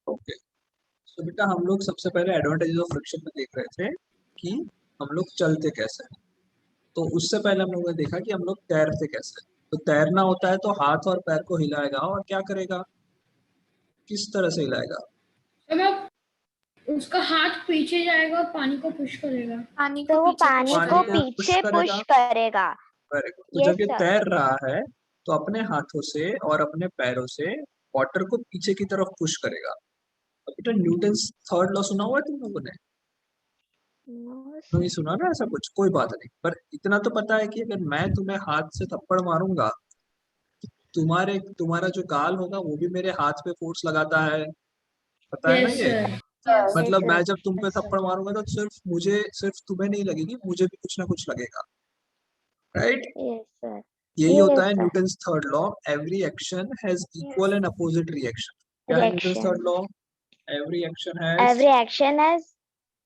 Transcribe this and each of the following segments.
Okay, तो बेटा हम लोग सबसे पहले एडवांटेजेस ऑफ फ्रिक्शन में देख रहे थे कि हम लोग चलते कैसे हैं। तो उससे पहले हम लोगों ने देखा कि हम लोग तैरते कैसे हैं। तो तैरना होता है तो हाथ और पैर को हिलाएगा और क्या करेगा, किस तरह से हिलाएगा? तो मैं उसका हाथ पीछे जाएगा और पानी को पुश करेगा। पानी तो को वो पीछे पानी push को करेगा। पीछे पुश करेगा। Very good. तो Yes, जब ये sir. तैर रहा है तो अपने हाथों से और अपने पैरों से वाटर को पीछे की तरफ पुश करेगा। अब बेटा न्यूटन्स थर्ड लॉ सुना हुआ है तुम लोगों ने? No, नहीं सुना ना, ऐसा कुछ कोई बात नहीं, पर इतना तो पता है कि अगर मैं तुम्हें हाथ से थप्पड़ मारूंगा, तुम्हारा जो गाल होगा वो भी मेरे हाथ पे फोर्स लगाता है, पता है ना यस ये? सर। मतलब sir. मैं जब तुम पे Yes, sir. थप्पड़ मारूंगा तो सिर्फ तुम्हें नहीं लगेगी, मुझे भी कुछ ना कुछ लगेगा, राइट? Yes, sir. यही होता है Yes, sir. Newton's third law, every action has equal and opposite reaction. क्या है Newton's Reaction. Third law? Every action has Every action has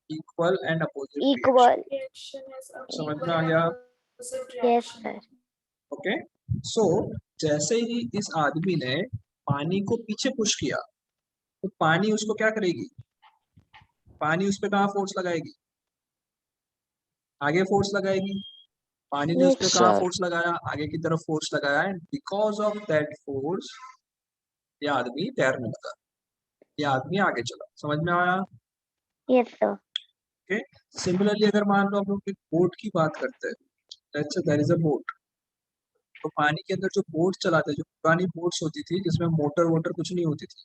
equal and opposite reaction. equal. Reaction is समझ equal में आ and गया? opposite Yes, reaction. sir. Okay, so जैसे ही इस आदमी ने पानी को पीछे पुश किया तो पानी उसको क्या करेगी? पानी उस पे कहाँ फोर्स लगाएगी? आगे फोर्स लगाएगी। पानी ने उस Yes, पे कहाँ sir. फोर्स लगाया? आगे की तरफ फोर्स लगाया, and because of that force ये आदमी तैरने लगा, ये आदमी आगे चला। समझ में आया? Yes, sir. ओके, सिमिलरली अगर मान लो हम लोग एक बोट की बात करते हैं, let's say there is a boat, तो पानी के अंदर जो बोट चलाते हैं, जो पुरानी बोट्स होती थी जिसमें मोटर वोटर कुछ नहीं होती थी,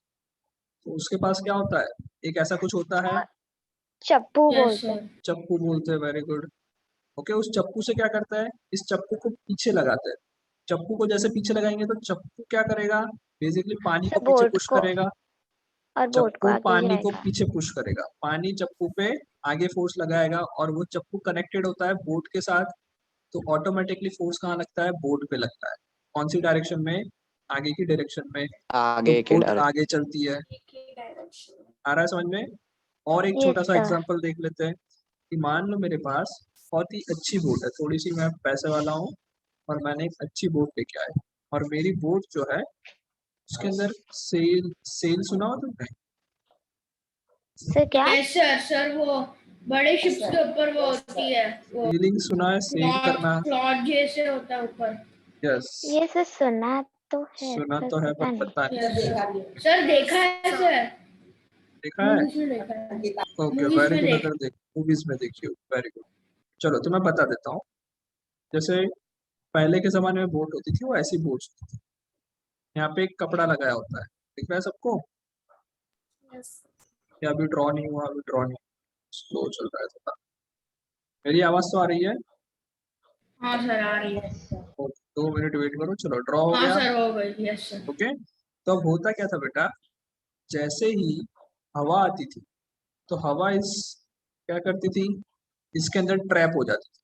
तो उसके पास क्या होता है? एक ऐसा कुछ होता है, चप्पू यस बोलते सर। हैं। चप्पू बोलते हैं। Very good. ओके, उस चप्पू से क्या करता है? इस चप्पू को पीछे लगाते हैं। चप्पू को जैसे पीछे लगाएंगे तो चप्पू क्या करेगा? बेसिकली पानी को सब पीछे बोट पुश को करेगा, और बोट को चप्पू आगे पानी को जाएगा। पीछे पुश करेगा, पानी चप्पू पे आगे फोर्स लगाएगा, और वो चप्पू कनेक्टेड होता है बोट के साथ, तो ऑटोमेटिकली फोर्स कहाँ लगता है? बोट पे लगता है। कौन सी डायरेक्शन में? आगे की डायरेक्शन में। तो आगे के बोट डायरेक्शन आगे चलती है। एक ही direction में। आ रहा है समझ में? और एक Yes, छोटा सा sir. एग्जांपल देख लेते हैं कि मान लो मेरे पास बहुत ही अच्छी बोट है, थोड़ी सी मैं पैसे वाला हूँ और मैंने एक अच्छी बोट लेके आया, और मेरी बोट जो है उसके अंदर सेल सेल सुना हो तुमने? सर क्या? Yes sir. सर वो बड़े शिप्स के ऊपर वो होती है, वो सेलिंग सुना है? सेल करना? क्लॉथ जैसे होता है ऊपर। यस, ये सर सुना तो है सुना पर तो है पता पर नहीं। पता नहीं। सर देखा है सर, देखा है? मूवीज में देखा है। ओके, मूवीज वेरी में गुड। देखा अगर देख मूवीज में देखी हो, वेरी गुड। चलो तो मैं बता देता हूँ। जैसे पहले के जमाने में बोट होती थी, वो ऐसी बोट होती थी, यहाँ पे एक कपड़ा लगाया होता है, दिख रहा है सबको? Yes. या अभी ड्रॉ नहीं हुआ? अभी ड्रॉ नहीं, स्लो चल रहा है थोड़ा। मेरी आवाज तो आ रही है? हाँ सर आ रही है। 2 मिनट वेट करो। चलो ड्रॉ हो हाँ गया। सर हो गई। Yes sir. ओके, तो अब होता क्या था बेटा, जैसे ही हवा आती थी तो हवा इस क्या करती थी? इसके अंदर ट्रैप हो जाती थी।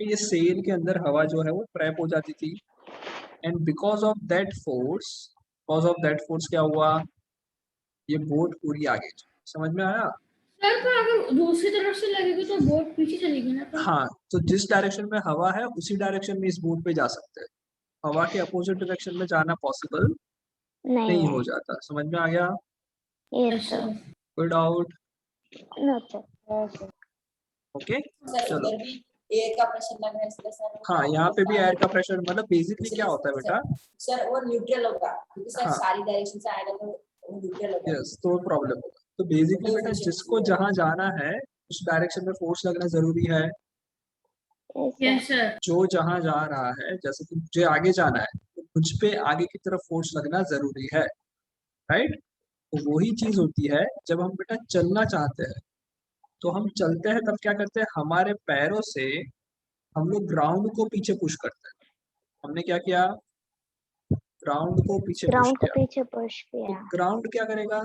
कि ये सेल के अंदर हवा जो है वो ट्रैप हो जाती थी, and because of that force क्या हुआ? ये बोट पूरी आगे चली। समझ में आया? सर पर अगर दूसरी तरफ से लगेगी तो बोट पीछे चलेगी ना तो? हाँ, तो जिस डायरेक्शन में हवा है उसी डायरेक्शन में इस बोट पे जा सकते हैं। हवा के अपोजिट डायरेक्शन में जाना पॉसिबल नहीं नहीं है। हो जाता। समझ में आ गया? Yes yes sir. सर। कोई doubt? No sir. Okay, sir चलो। उधर भी एयर का प्रेशर लग रहा है इसलिए सर हाँ, यहाँ पे भी एयर का प्रेशर, मतलब बेसिकली क्या होता है बेटा? सर वो न्यूट्रल होगा क्योंकि सर हाँ। सारी डायरेक्शन से आएगा तो वो न्यूट्रल होगा। यस, तो प्रॉब्लम होगा। तो बेसिकली बेटा जिसको जहाँ जाना है उस डायरेक्शन में फोर्स लगना जरूरी है। Yes sir. जो जहाँ जा रहा है, जैसे कि मुझे आगे जाना है तो मुझ पे आगे की तरफ फोर्स लगना जरूरी है, राइट? तो वही चीज होती है जब हम बेटा चलना चाहते हैं, तो हम चलते हैं तब क्या करते हैं? हमारे पैरों से हम लोग ग्राउंड को पीछे पुश करते हैं। हमने क्या किया? ग्राउंड को पीछे पुश ग्राउंड को किया। पीछे पुश तो किया. ग्राउंड क्या करेगा?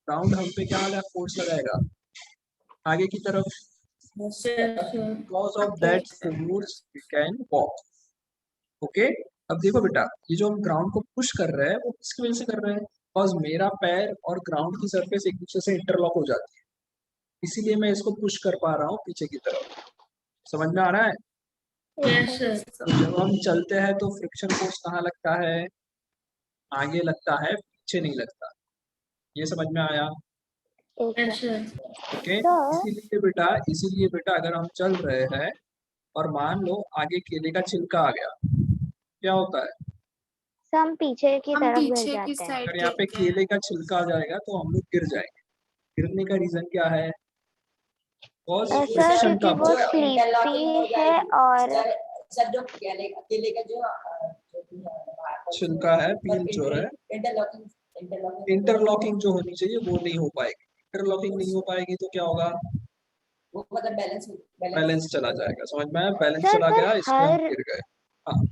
ग्राउंड हम पे क्या वाला फोर्स लगाएगा? आगे की तरफ। Yes sir. Because of that force we can walk. Okay, अब देखो बेटा, ये जो हम ग्राउंड को पुश कर रहे हैं वो किसकी वजह से कर रहे हैं? बिकॉज मेरा पैर और ग्राउंड की सरफेस एक दूसरे से इंटरलॉक हो जाती है, इसीलिए मैं इसको पुश कर पा रहा हूँ पीछे की तरफ। समझ में आ रहा है? Yes sir. तो जब हम चलते हैं तो फ्रिक्शन फोर्स कहाँ लगता है? आगे लगता है, पीछे नहीं लगता। ये समझ में आया? एक यस सर। ओके, तो इसीलिए बेटा अगर हम चल रहे हैं और मान लो आगे केले का छिलका आ गया, क्या होता है? हम पीछे की हम तरफ गिर पीछे की जाते हैं। साइड अगर यहाँ पे गिरते हैं। केले का छिलका आ जाएगा तो हम लोग गिर जाएंगे। गिरने का रीजन क्या है? कॉज क्योंकि सर सर फ्रिक्शन क्योंकि कम वो जो हो गया। इंटरलॉकिंग हो स्लीपी है जाएगी और सर। सर जो केले का जो भी है बाहर का छिलका है, पर पील जो है, इंटरलॉकिंग इंटरलॉकिंग जो होनी चाहिए वो नहीं हो पाएगी। इंटरलॉकिंग नहीं हो पाएगी तो क्या होगा? वो मतलब बैलेंस चला जाएगा। समझ में आया? बैलेंस सर चला पर गया, इसमें हम गिर गए। हाँ,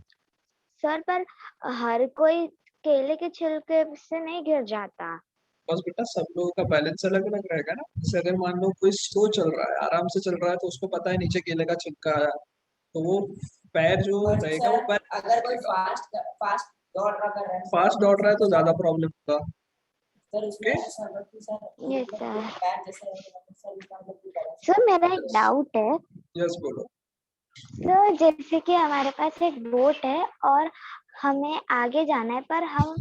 सर पर हर कोई केले के छिलके से नहीं गिर जाता। बस बेटा सब लोगों का बैलेंस अलग अलग रहेगा ना। जैसे अगर मान लो कोई स्लो चल रहा है, आराम से चल रहा है, तो उसको पता है नीचे केले का छिलका आया, तो वो पैर जो और रहेगा वो सर बैलेंस अगर कोई रहेगा। फास्ट दौड़ रहा कर रहा है फास्ट दौड़ रहा है तो ज्यादा प्रॉब्लम होगा। सर उसमें ओके, ऐसा होगा कि सर यस मतलब सर। पैर जैसे सर इसका मतलब कि बैलेंस सर मेरा एक डाउट है। यस बोलो। सर जैसे कि हमारे पास एक बोट है और हमें आगे जाना है, पर हम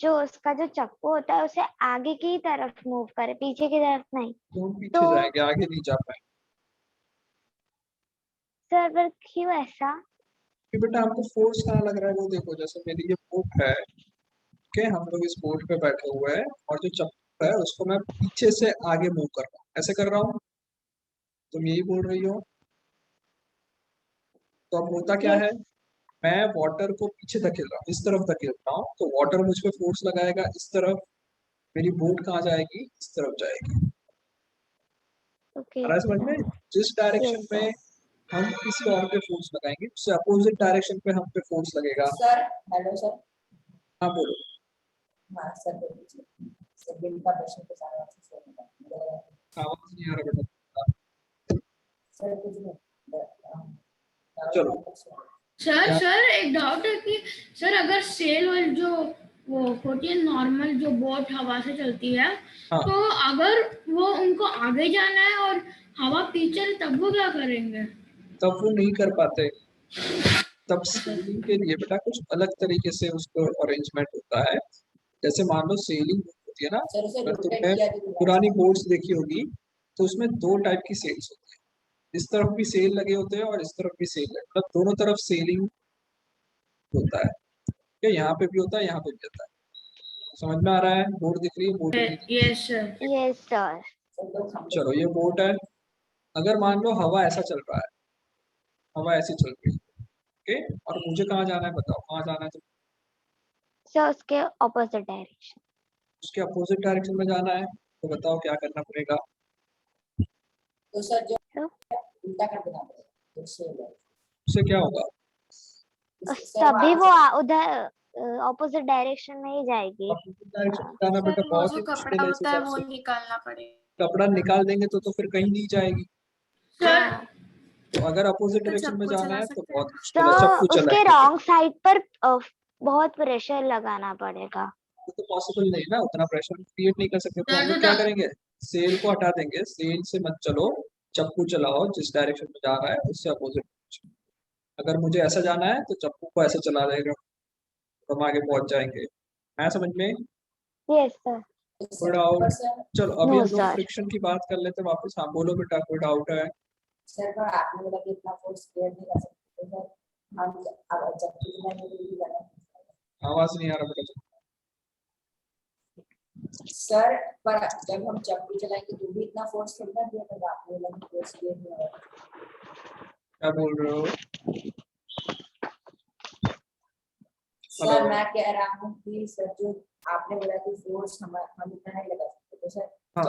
जो उसका जो चप्पू होता है उसे आगे की तरफ मूव करें, पीछे की तरफ नहीं। तो हम पीछे तो जाएंगे, आगे नहीं जा पाएंगे। सर पर क्यों ऐसा? कि बेटा हमको फोर्स कहाँ लग रहा है वो देखो। जैसे मेरी ये बोट है, ओके, हम लोग इस बोट पे बैठे हुए हैं और जो चप्पू है उसको मैं पीछे से आगे मूव कर रहा हूँ, ऐसे कर रहा हूँ। तुम यही बोल रही हो। तो अब होता क्या यस है? मैं वाटर को पीछे धकेल रहा हूँ, इस तरफ धकेल रहा हूँ, तो वाटर मुझ पे फोर्स लगाएगा इस तरफ। मेरी बोट कहाँ जाएगी? इस तरफ जाएगी। ओके आ रहा है समझ में? जिस डायरेक्शन यस में सर। हम किसी और पे फोर्स लगाएंगे उससे अपोजिट डायरेक्शन पे हम पे फोर्स लगेगा। Sir hello sir. हाँ बोलो। हाँ सर बोल दीजिए। सर बिल का प्रश्न के सारे आपसे शेयर होगा। आवाज नहीं आ रहा बेटा। सर कुछ नहीं चलो सर क्या? सर एक डाउट है कि सर अगर सेल वाली जो वो होती है नॉर्मल जो बोट हवा से चलती है, हाँ, तो अगर वो उनको आगे जाना है और हवा पीछे है, तब वो क्या करेंगे? तब वो नहीं कर पाते। तब अच्छा सेलिंग के लिए बेटा कुछ अलग तरीके से उसको अरेंजमेंट होता है। जैसे मान लो सेलिंग होती है ना, सर उसे अगर रोटेट तुमने किया तो पुरानी बोट्स देखी होगी तो उसमें दो टाइप की सेल्स होती है। इस तरफ भी सेल लगे होते हैं और इस तरफ भी सेल लगे, मतलब दोनों तरफ सेलिंग होता है। क्या यहाँ पे भी होता है, यहाँ पे भी होता है। समझ में आ रहा है? बोट दिख रही है? बोट ही दिख yes sir. Yes sir. Sir रही है। चलो ये बोट है। अगर मान लो हवा ऐसा चल रहा है, हवा ऐसी चल रही है, ओके, और मुझे कहाँ जाना है बताओ, कहाँ जाना है? तो सर उसके ऑपोजिट डायरेक्शन। उसके अपोजिट डायरेक्शन में जाना है, तो बताओ क्या करना पड़ेगा? तो सर जो तो उल्टा कर देना पड़ेगा तो सही है। उससे क्या होगा? सर तभी वो वहाँ उधर ऑपोजिट डायरेक्शन में ही जाएगी। अपोजिट डायरेक्शन में हाँ। जाना सर बेटा वो बहुत जो ही कपड़ा मुश्किल है इस होता है हिसाब वो से। निकालना पड़ेगा। कपड़ा निकाल देंगे तो फिर कहीं नहीं जाएगी। सर हाँ। तो अगर अपोजिट तो डायरेक्शन में चप्पू जाना चला है तो सकते हैं बहुत ना। मुश्किल है, चप्पू तो उसके चलाएंगे। रॉन्ग साइड पर बहुत प्रेशर लगाना पड़ेगा। वो तो पॉसिबल नहीं ना, उतना प्रेशर क्रिएट नहीं कर सकते। तो हम लोग क्या करेंगे? सेल को हटा देंगे, सेल से मत चलो, चप्पू चलाओ जिस डायरेक्शन में जा रहा है उससे अपोजिट। अगर मुझे ऐसा जाना है तो चप्पू को ऐसे चला देगा तो हम आगे पहुंच जाएंगे। मैं समझ में? Yes sir. कोई पर डाउट? सर चलो अभी नो हम लोग सर। फ्रिक्शन की बात कर लेते हैं वापस। हाँ बोलो बेटा, कोई डाउट है? सर पर आपने बोला कि इतना फोर्स क्रिएट नहीं कर सकते तो सर हम अब जब कितना नहीं जाना आवाज नहीं आ रहा बेटा। सर पर जब हम चप्पू चलाएंगे तो भी इतना फोर्स थोड़ी ना दिया करेगा। आपने बोला कि फोर्स क्रिएट नहीं होगा। क्या बोल रहे हो? Sir hello. मैं कह रहा हूँ कि सर जो आपने बोला कि फोर्स हम इतना नहीं लगा सकते तो सर हाँ,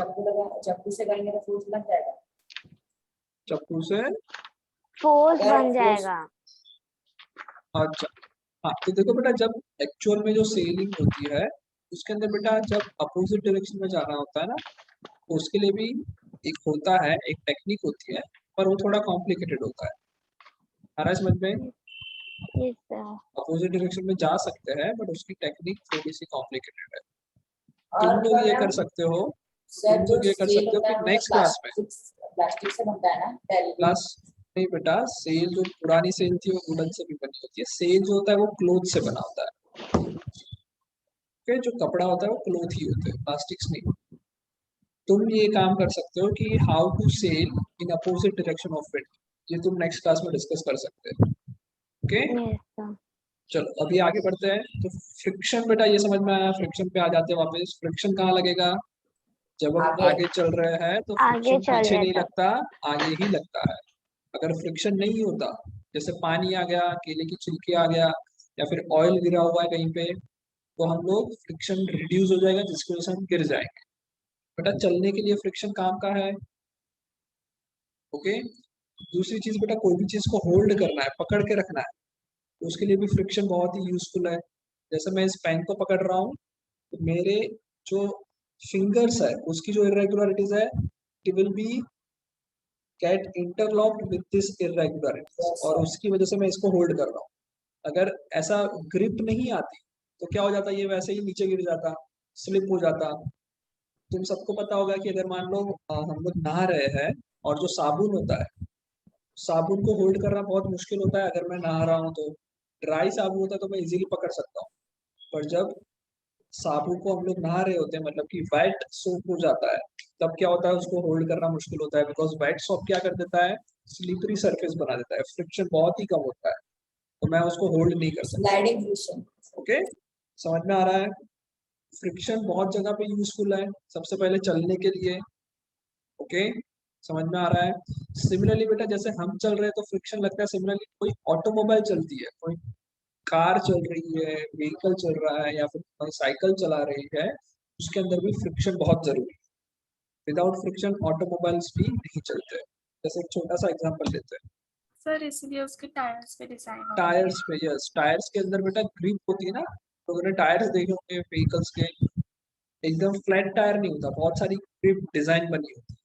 चप्पू से करेंगे तो फोर्स लग जाएगा। चप्पू से? फोर्स अगर बन फोर्स जाएगा। अच्छा, हाँ तो देखो बेटा, जब एक्चुअल में जो सेलिंग होती है उसके अंदर बेटा जब अपोजिट डायरेक्शन में जाना होता है ना, तो उसके लिए भी एक होता है, एक टेक्निक होती है, पर वो थोड़ा कॉम्प्लिकेटेड होता है। आ रहा है समझ में? Yes sir. अपोजिट डायरेक्शन में जा सकते हैं बट उसकी टेक्निक थोड़ी सी कॉम्प्लिकेटेड है। तुम और लोग ये मैम कर सकते हो, सर तुम जो लोग ये कर सेल सकते हो होता कि है वो तो नेक्स्ट क्लास में प्लास्टिक से बनता है ना पहले। क्लास नहीं बेटा, सेल जो पुरानी सेल थी वो वुडन से भी बनी होती है। सेल जो होता है वो क्लोथ से बना होता है। कि जो कपड़ा होता है वो क्लोथ ही होते हैं, प्लास्टिक्स नहीं। तुम ये काम कर सकते हो कि how to sail in opposite direction of wind, ये तुम नेक्स्ट क्लास में डिस्कस कर सकते हो। Okay yes sir. चलो अभी आगे बढ़ते हैं। तो फ्रिक्शन बेटा ये समझ में आया, फ्रिक्शन पे आ जाते हैं वापस। फ्रिक्शन कहाँ लगेगा? जब हम आगे। आगे चल रहे हैं तो आगे फ्रिक्शन चल पीछे रहे नहीं तब। लगता, आगे ही लगता है। अगर फ्रिक्शन नहीं होता, जैसे पानी आ गया, केले की छिलकी आ गया, या फिर ऑयल गिरा हुआ है कहीं पे, तो हम लोग फ्रिक्शन रिड्यूस हो जाएगा, जिसकी वजह से हम गिर जाएंगे। बेटा चलने के लिए फ्रिक्शन काम का है। ओके दूसरी चीज बेटा, कोई भी चीज को होल्ड करना है, पकड़ के रखना है, तो उसके लिए भी फ्रिक्शन बहुत ही यूजफुल है। जैसे मैं इस पेन को पकड़ रहा हूँ, तो मेरे जो फिंगर्स है उसकी जो इरेगुलरिटीज है, it will be get interlocked with this irregularities, Yes, और sir. उसकी वजह से मैं इसको होल्ड कर रहा हूँ। अगर ऐसा ग्रिप नहीं आती तो क्या हो जाता, ये वैसे ही नीचे गिर जाता, स्लिप हो जाता। तुम सबको पता होगा कि अगर मान लो हम लोग नहा रहे हैं, और जो साबुन होता है, साबुन को होल्ड करना बहुत मुश्किल होता है। अगर मैं नहा रहा हूँ तो ड्राई साबुन होता है तो मैं इजीली पकड़ सकता हूँ, पर जब साबुन को हम लोग नहा रहे होते हैं, मतलब कि वेट सोप हो जाता है, तब क्या होता है, उसको होल्ड करना मुश्किल होता है। बिकॉज वेट सोप क्या कर देता है, स्लिपरी सरफेस बना देता है, फ्रिक्शन बहुत ही कम होता है, तो मैं उसको होल्ड नहीं कर सकता। Sliding friction. ओके समझ में आ रहा है? फ्रिक्शन बहुत जगह पे यूजफुल है, सबसे पहले चलने के लिए। ओके समझ में आ रहा है? सिमिलरली बेटा जैसे हम चल रहे हैं तो फ्रिक्शन लगता है, सिमिलरली कोई ऑटोमोबाइल चलती है, कोई कार चल रही है, व्हीकल चल रहा है, या फिर कोई साइकिल चला रही है, उसके अंदर भी फ्रिक्शन बहुत जरूरी है। विदाउट फ्रिक्शन ऑटोमोबाइल्स भी नहीं चलते। जैसे एक छोटा सा एग्जांपल लेते हैं, सर इसलिए उसके टायर्स पे डिजाइन होती है। टायर्स पे। यस टायर्स के अंदर बेटा ग्रिप होती है ना, तो अगर टायर्स देखे होंगे व्हीकल्स के, एकदम फ्लैट टायर नहीं होता, बहुत सारी ग्रिप डिजाइन बनी होती है,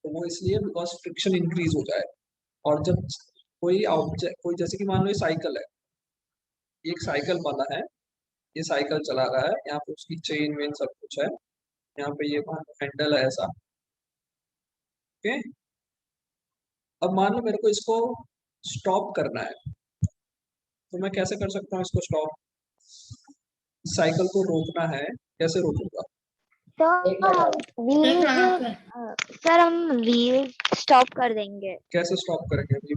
तो वो इसलिए बिकॉज फ्रिक्शन इंक्रीज हो जाए। और जब कोई ऑब्जेक्ट, कोई जैसे कि मान लो ये साइकिल है, ये एक साइकिल वाला है, ये साइकिल चला रहा है, यहाँ पे उसकी चेन वेन सब कुछ है, यहाँ पे ये हैंडल है ऐसा। ओके अब मान लो मेरे को इसको स्टॉप करना है, तो मैं कैसे कर सकता हूँ इसको स्टॉप? साइकिल को रोकना है, कैसे रोकूंगा? तो एक लगा हम दो। व्हील कर सर हम व्हील स्टॉप कर देंगे। कैसे स्टॉप करेंगे?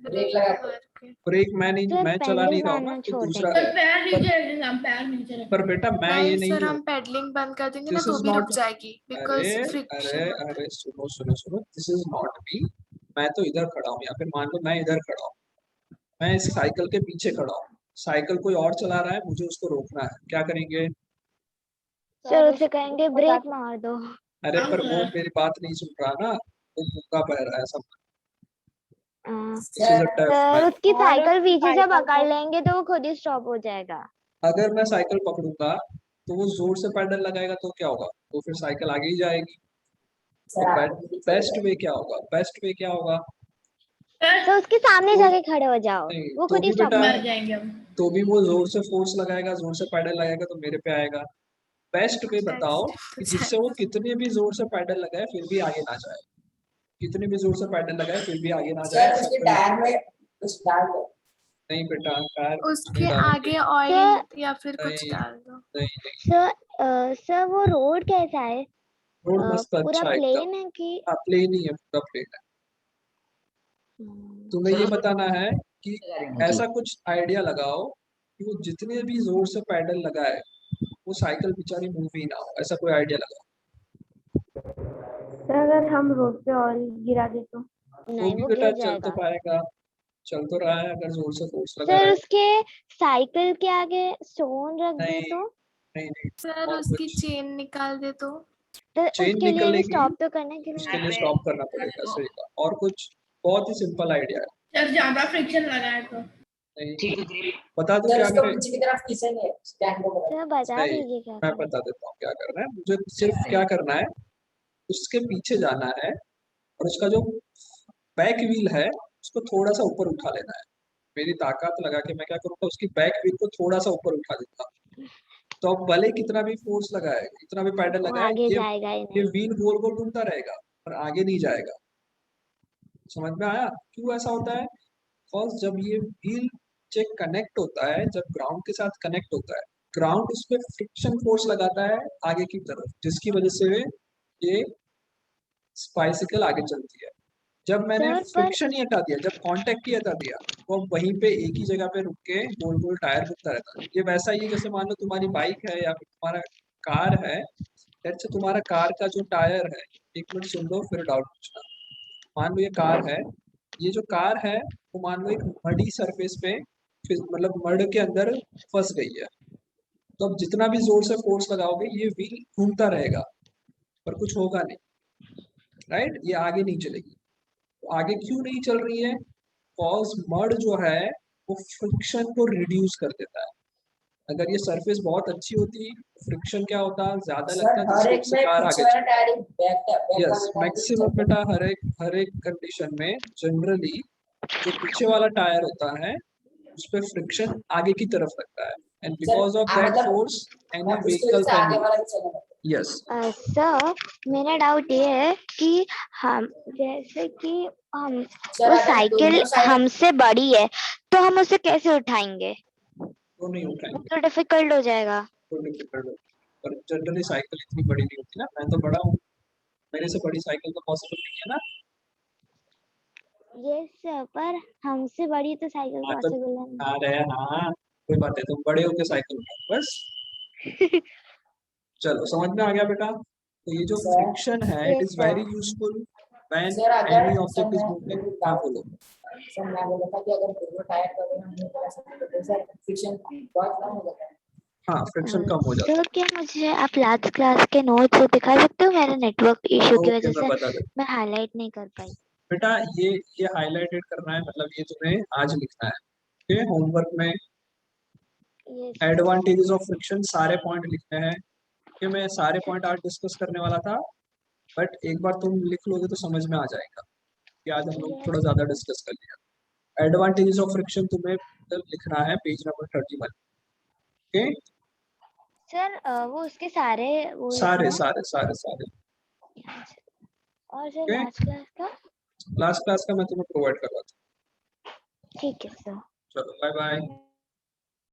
ब्रेक लगा दो। मार के। ब्रेक मैं नहीं, सर मैं चला पेडल नहीं रहा हूँ ना, मारना कि छोड़ दूसरा। देंगे। पैर नीचे रख देना, पैर नीचे रख पर बेटा मैं ये नहीं नहीं सर, हूँ। हम पेडलिंग बंद कर देंगे ना दिस तो इज भी रुक नॉट, जाएगी अरे बिकॉज अरे फ्रिक्शन। अरे सुनो सुनो सुनो, दिस इज नॉट मी। मैं तो इधर खड़ा हूँ, या फिर मान लो मैं इधर खड़ा हूँ, मैं इस साइकिल के पीछे खड़ा हूँ, साइकिल कोई और चला रहा है, मुझे उसको रोकना है, क्या करेंगे? सर उसे कहेंगे ब्रेक मार दो। अरे पर वो मेरी बात नहीं सुन रहा ना, वो भूखा बह रहा है सब। This is a tough sir man. उसकी साइकिल पीछे से पकड़ लेंगे तो वो खुद ही स्टॉप हो जाएगा। अगर मैं साइकिल पकड़ूंगा तो वो जोर से पैडल लगाएगा तो क्या होगा, तो फिर साइकिल आगे ही जाएगी। सर तो आपको भी बेस्ट वे क्या होगा? बेस्ट वे क्या होगा? तो उसके सामने कोई जाके खड़े हो जाओ, नहीं, वो तो खुद भी ही स्टॉप बेटा, हो मर जाएगा। जाएंगे हम। तो भी वो जोर से फोर्स लगाएगा, जोर से पैडल लगाएगा, तो मेरे पे आएगा। बेस्ट वे बताओ कि जिससे वो कितने भी जोर से पैडल लगाए फिर भी आगे ना जाए, कितने भी जोर से पैडल लगाए फिर भी आगे ना जाए, सर ऐसा उसके कोई। टायर में कुछ डाल दो। नहीं बेटा टायर नहीं उसके डालेंगे। आगे ऑयल या फिर कुछ नहीं डाल दो। नहीं नहीं, सर वो रोड कैसा है? रोड मस्त पूरा अच्छा एकदम। प्लेन है कि हाँ प्लेन ही है, पूरा प्लेन है। तुम्हें ये बताना है कि ऐसा कुछ आइडिया लगाओ कि वो जितने भी जोर से पैडल लगाए, वो साइकिल बेचारी मूव ही ना हो, ऐसा कोई आइडिया लगाओ। सर अगर हम रोड पे ऑयल गिरा दे तो? तो नहीं, भी वो बेटा गिर चल तो जाएगा। पाएगा, चल तो रहा है, अगर जोर से फोर्स लगा रहा सर है। उसके साइकिल के आगे स्टोन रख दे नहीं तो? नहीं नहीं, सर और उसकी कुछ। चेन निकाल दे तो? चेन उसके लिए भी निकलेगी, स्टॉप तो करने के उसके लिए। लिए स्टॉप करना पड़ेगा, सही का। और कुछ बहुत ही सिंपल आइडिया है। जब ज्यादा फ्रिक्शन लगाए तो नहीं बता दो सर क्या उसको करें? पीछे की तरफ खींचेंगे स्टैंड को पकड़। सर बता नहीं दीजिए क्या मैं करें। बता देता हूँ क्या करना है। मुझे सिर्फ क्या करना है, उसके पीछे जाना है, और उसका जो बैक व्हील है उसको थोड़ा सा ऊपर उठा लेना है। मेरी ताकत लगा के मैं क्या करूँगा, उसकी बैक व्हील को थोड़ा सा ऊपर उठा देता। तो अब भले कितना भी फोर्स लगाए, कितना भी पैडल वो लगाए, आगे ये जाएगा ही ये नहीं। व्हील गोल गोल घूमता रहेगा और आगे नहीं जाएगा। समझ में आया क्यों ऐसा होता है? बिकॉज जब ये व्हील चेक कनेक्ट होता है, जब ग्राउंड के साथ कनेक्ट होता है, ग्राउंड उस पर फ्रिक्शन फोर्स लगाता है आगे की तरफ, जिसकी वजह से ये बाइसिकल आगे चलती है। जब मैंने सर, पर फ्रिक्शन ही हटा दिया, जब कांटेक्ट ही हटा दिया, वो वहीं पे एक ही जगह पे रुक के गोल गोल टायर घूमता रहता है। ये वैसा ही है जैसे मान लो तुम्हारी बाइक है या फिर तुम्हारा कार है, जैसे तुम्हारा कार का जो टायर है, एक मिनट सुन लो फिर डाउट पूछना। मान लो ये कार है, ये जो कार है वो मान लो एक मडी सरफेस पे मतलब मड के अंदर फंस गई है, तो अब जितना भी जोर से फोर्स लगाओगे ये व्हील घूमता रहेगा पर कुछ होगा नहीं, राइट? ये आगे नहीं चलेगी। तो आगे क्यों नहीं चल रही है? कॉज मड जो है वो फ्रिक्शन को रिड्यूस कर देता है। अगर ये सरफेस बहुत अच्छी होती, फ्रिक्शन क्या होता, ज्यादा सर लगता हर जिसकी एक वजह से में कार पीछे आगे वाला टायर ही बैक यस मैक्सिमम बेटा हर एक कंडीशन में जनरली जो पीछे वाला टायर होता है उस पे फ्रिक्शन आगे की तरफ लगता है, एंड बिकॉज ऑफ दैट मतलब फोर्स एनी उसकी व्हीकल वजह से कैन आगे मूव। वाला भी चलेगा। यस सर, मेरा डाउट ये है कि हम जैसे कि हम सर वो अगर साइकिल दोनों साइड हमसे बड़ी है तो हम उसे कैसे उठाएंगे? तो नहीं वो उठाएंगे, तो डिफिकल्ट हो जाएगा। तो डिफिकल्ट हो, पर जनरली साइकिल इतनी बड़ी नहीं होती ना, मैं तो बड़ा हूँ, मेरे से बड़ी साइकिल तो पॉसिबल नहीं है ना। यस सर, पर हमसे बड़ी तो साइकिल हाँ तो पॉसिबल है आ रहे हैं, हाँ कोई बात है, तुम बड़े होके साइकिल उठाओ बस। नहीं। चलो समझ में आ गया बेटा। तो ये जो सर फ्रिक्शन है it yes is sir. Very useful when sir अगर एनी सर ऑब्जेक्ट इज मैं मूविंग। मेरी हाँ डाउट बोलो। सर मैं बोला था कि अगर दोनों टायर का अगर हम नहीं करा सकते तो सर फ्रिक्शन बहुत कम हो जाता है। हाँ फ्रिक्शन कम हो जाता सर, क्या मुझे आप लास्ट क्लास के नोट्स दिखा सकते हो? मेरे नेटवर्क है। इशू की ओके वजह मैं से बता देता मैं हाईलाइट नहीं कर पाई। हूँ बेटा, ये हाईलाइटेड करना है, मतलब ये तुम्हें आज लिखना है, ठीक है? होमवर्क में yes sir. Advantages of friction सारे पॉइंट लिखने हैं, कि मैं सारे पॉइंट आज डिस्कस करने वाला था, बट एक बार तुम लिख लोगे तो समझ में आ जाएगा कि आज हम लोग थोड़ा ज्यादा डिस्कस कर लिया। एडवांटेजेस ऑफ फ्रिक्शन तुम्हें लिखना है पेज नंबर 31। ओके, सर, वो उसके सारे वो सारे लिखना है। सारे सारे सारे। और सर ओके, लास्ट क्लास का? लास्ट क्लास का मैं तुम्हें प्रोवाइड करवाता हूँ। ठीक है सर। चलो बाय बाय।